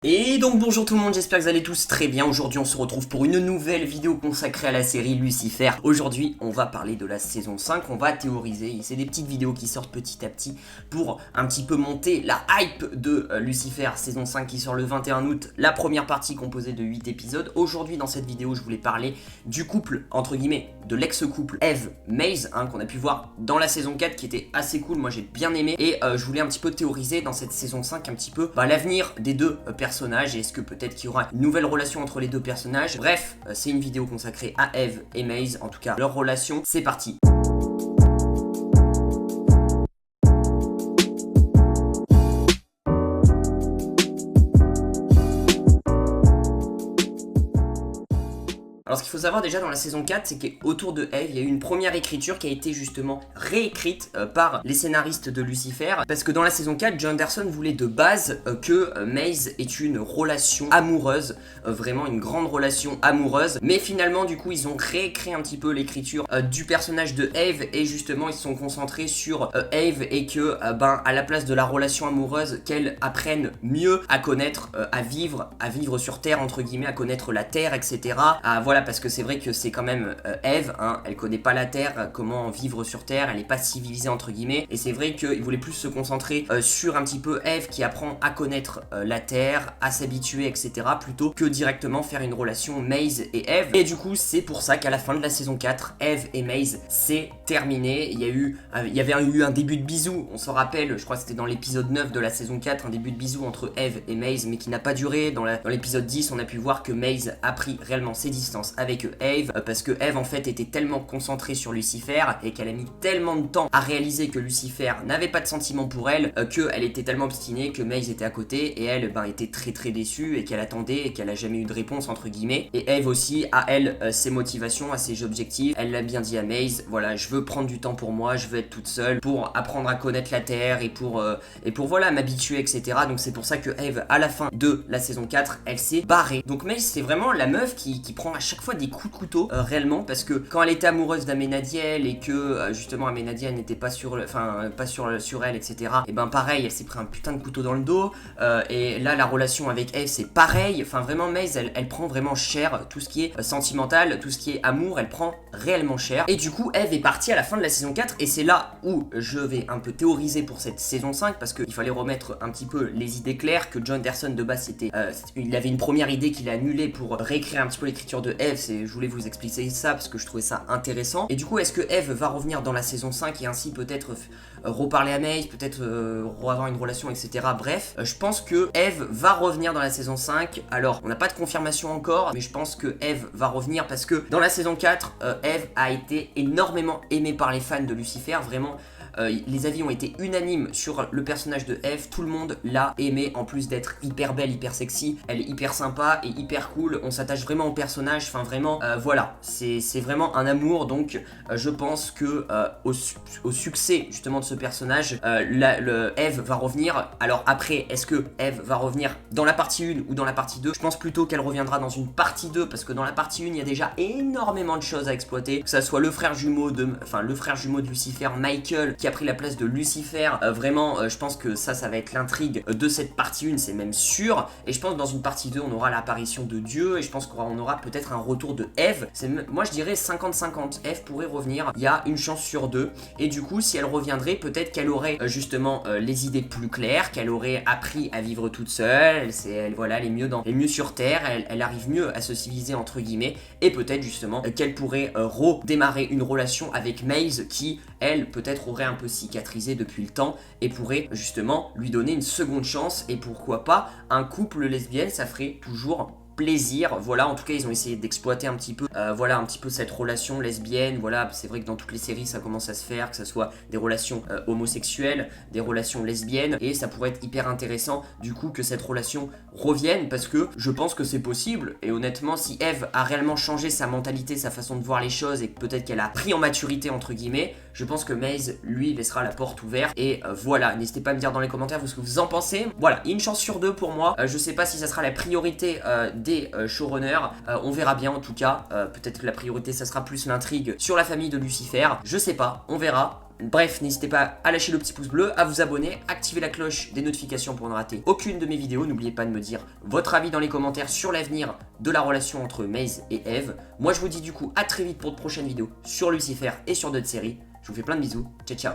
Et donc bonjour tout le monde, j'espère que vous allez tous très bien. Aujourd'hui on se retrouve pour une nouvelle vidéo consacrée à la série Lucifer. Aujourd'hui on va parler de la saison 5, on va théoriser, c'est des petites vidéos qui sortent petit à petit pour un petit peu monter la hype de Lucifer saison 5 qui sort le 21 août, la première partie composée de 8 épisodes. Aujourd'hui dans cette vidéo je voulais parler du couple, entre guillemets, de l'ex-couple Eve-Maze, qu'on a pu voir dans la saison 4 qui était assez cool, moi j'ai bien aimé. Et je voulais un petit peu théoriser dans cette saison 5 un petit peu l'avenir des deux personnages et est-ce que peut-être qu'il y aura une nouvelle relation entre les deux personnages. Bref, c'est une vidéo consacrée à Eve et Maze, en tout cas leur relation. C'est parti. Alors ce qu'il faut savoir déjà dans la saison 4, c'est qu'autour de Eve, il y a eu une première écriture qui a été justement réécrite par les scénaristes de Lucifer. Parce que dans la saison 4, John Anderson voulait de base que Maze ait une relation amoureuse, vraiment une grande relation amoureuse. Mais finalement du coup ils ont réécrit un petit peu l'écriture du personnage de Eve et justement ils se sont concentrés sur Eve et que à la place de la relation amoureuse, qu'elle apprenne mieux à connaître, à vivre sur Terre entre guillemets, à connaître la Terre, etc. Voilà, parce que c'est vrai que c'est quand même Eve, elle connaît pas la Terre, comment vivre sur Terre, elle est pas civilisée entre guillemets, et c'est vrai qu'il voulait plus se concentrer sur un petit peu Eve qui apprend à connaître la Terre, à s'habituer, etc. plutôt que directement faire une relation Maze et Eve. Et du coup c'est pour ça qu'à la fin de la saison 4, Eve et Maze c'est terminé. Il y avait eu un début de bisou, on s'en rappelle, je crois que c'était dans l'épisode 9 de la saison 4, un début de bisou entre Eve et Maze mais qui n'a pas duré. Dans l'épisode 10 on a pu voir que Maze a pris réellement ses distances avec Eve parce que Eve en fait était tellement concentrée sur Lucifer et qu'elle a mis tellement de temps à réaliser que Lucifer n'avait pas de sentiments pour elle qu'elle était tellement obstinée que Maze était à côté et elle était très très déçue et qu'elle attendait et qu'elle a jamais eu de réponse entre guillemets. Et Eve aussi a elle ses motivations, a ses objectifs. Elle l'a bien dit à Maze, voilà, je veux prendre du temps pour moi, je veux être toute seule pour apprendre à connaître la Terre et pour voilà m'habituer, etc. Donc c'est pour ça que Eve à la fin de la saison 4 elle s'est barrée. Donc Maze c'est vraiment la meuf qui prend à chaque fois des coups de couteau réellement, parce que quand elle était amoureuse d'Amenadiel et que justement Amenadiel n'était pas sur elle, etc. et pareil, elle s'est pris un putain de couteau dans le dos. Et là la relation avec Eve c'est pareil, enfin vraiment Maze elle prend vraiment cher tout ce qui est sentimental, tout ce qui est amour, elle prend réellement cher. Et du coup Eve est partie à la fin de la saison 4 et c'est là où je vais un peu théoriser pour cette saison 5 parce qu'il fallait remettre un petit peu les idées claires. Que John Anderson de base il avait une première idée qu'il a annulée pour réécrire un petit peu l'écriture de Eve. Je voulais vous expliquer ça parce que je trouvais ça intéressant. Et du coup est-ce que Eve va revenir dans la saison 5 et ainsi peut-être reparler à Maze, peut-être avoir une relation, etc. Bref, je pense que Eve va revenir dans la saison 5. Alors on n'a pas de confirmation encore, mais je pense que Eve va revenir parce que dans la saison 4 Eve a été énormément aimée par les fans de Lucifer, vraiment. Les avis ont été unanimes sur le personnage de Eve, tout le monde l'a aimé, en plus d'être hyper belle, hyper sexy, elle est hyper sympa et hyper cool, on s'attache vraiment au personnage, enfin vraiment, voilà, c'est vraiment un amour. Donc je pense que au succès justement de ce personnage, Eve va revenir. Alors après, est-ce que Eve va revenir dans la partie 1 ou dans la partie 2? Je pense plutôt qu'elle reviendra dans une partie 2 parce que dans la partie 1 il y a déjà énormément de choses à exploiter, que ça soit le frère jumeau de Lucifer, Michael, qui a pris la place de Lucifer. Vraiment je pense que ça va être l'intrigue de cette partie 1, c'est même sûr. Et je pense que dans une partie 2 on aura l'apparition de Dieu et je pense qu'on aura peut-être un retour de Eve. Moi je dirais 50-50, Eve pourrait revenir, il y a une chance sur deux. Et du coup si elle reviendrait, peut-être qu'elle aurait justement les idées plus claires, qu'elle aurait appris à vivre toute seule, elle est mieux sur Terre, elle arrive mieux à se civiliser entre guillemets. Et peut-être justement qu'elle pourrait redémarrer une relation avec Maze qui elle peut-être aurait un peu cicatrisé depuis le temps et pourrait justement lui donner une seconde chance. Et pourquoi pas un couple lesbien, ça ferait toujours plaisir. Voilà, en tout cas ils ont essayé d'exploiter un petit peu cette relation lesbienne. Voilà, c'est vrai que dans toutes les séries ça commence à se faire, que ce soit des relations homosexuelles, des relations lesbiennes, et ça pourrait être hyper intéressant du coup que cette relation revienne parce que je pense que c'est possible. Et honnêtement si Eve a réellement changé sa mentalité, sa façon de voir les choses et que peut-être qu'elle a pris en maturité entre guillemets, je pense que Maze lui laissera la porte ouverte. Et voilà, n'hésitez pas à me dire dans les commentaires ce que vous en pensez. Voilà, une chance sur deux pour moi. Je sais pas si ça sera la priorité des showrunners, on verra bien en tout cas. Peut-être que la priorité ça sera plus l'intrigue sur la famille de Lucifer, je sais pas, on verra. Bref, n'hésitez pas à lâcher le petit pouce bleu, à vous abonner, activer la cloche des notifications pour ne rater aucune de mes vidéos. N'oubliez pas de me dire votre avis dans les commentaires sur l'avenir de la relation entre Maze et Eve. Moi je vous dis du coup à très vite pour de prochaines vidéos sur Lucifer et sur d'autres séries. Je vous fais plein de bisous, ciao ciao.